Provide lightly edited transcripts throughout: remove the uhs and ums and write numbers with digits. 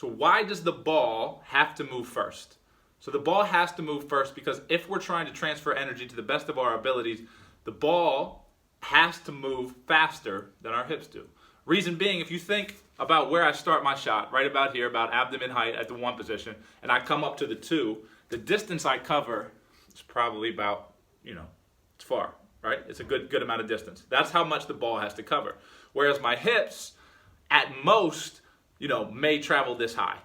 So why does the ball have to move first? So the ball has to move first because if we're trying to transfer energy to the best of our abilities, the ball has to move faster than our hips do. Reason being, if you think about where I start my shot, right about here, about abdomen height at the 1 position, and I come up to the 2, the distance I cover is probably about, it's far, right? It's a good amount of distance. That's how much the ball has to cover. Whereas my hips, at most, may travel this high.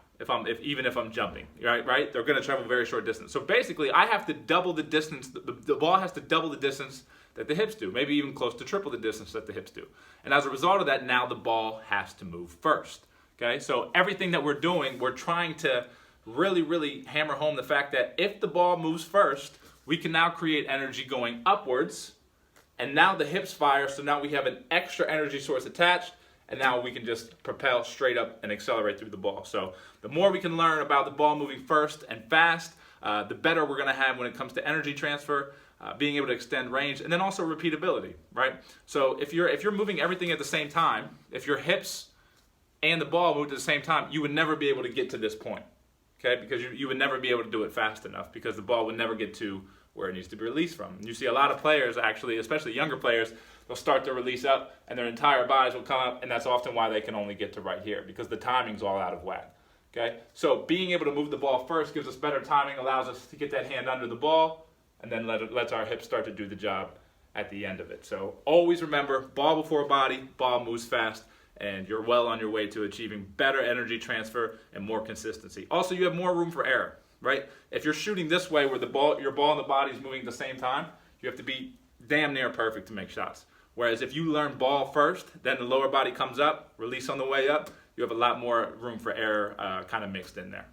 Even if I'm jumping, right? They're going to travel a very short distance. So basically, I have to double the distance. The ball has to double the distance that the hips do, maybe even close to triple the distance that the hips do. And as a result of that, now the ball has to move first. Okay, so everything that we're doing, we're trying to really, really hammer home the fact that if the ball moves first, we can now create energy going upwards, and now the hips fire. So now we have an extra energy source attached. And now we can just propel straight up and accelerate through the ball. So the more we can learn about the ball moving first and fast, the better we're going to have when it comes to energy transfer, being able to extend range, and then also repeatability, right? So if you're moving everything at the same time, if your hips and the ball moved at the same time, you would never be able to get to this point, okay? Because you would never be able to do it fast enough because the ball would never get to where it needs to be released from. And you see a lot of players, actually, especially younger players, they'll start their release up and their entire bodies will come up, and that's often why they can only get to right here because the timing's all out of whack. Okay? So being able to move the ball first gives us better timing, allows us to get that hand under the ball, and then lets our hips start to do the job at the end of it. So always remember, ball before body, ball moves fast, and you're well on your way to achieving better energy transfer and more consistency. Also, you have more room for error, right? If you're shooting this way where your ball and the body is moving at the same time, you have to be damn near perfect to make shots. Whereas if you learn ball first, then the lower body comes up, release on the way up, you have a lot more room for error kind of mixed in there.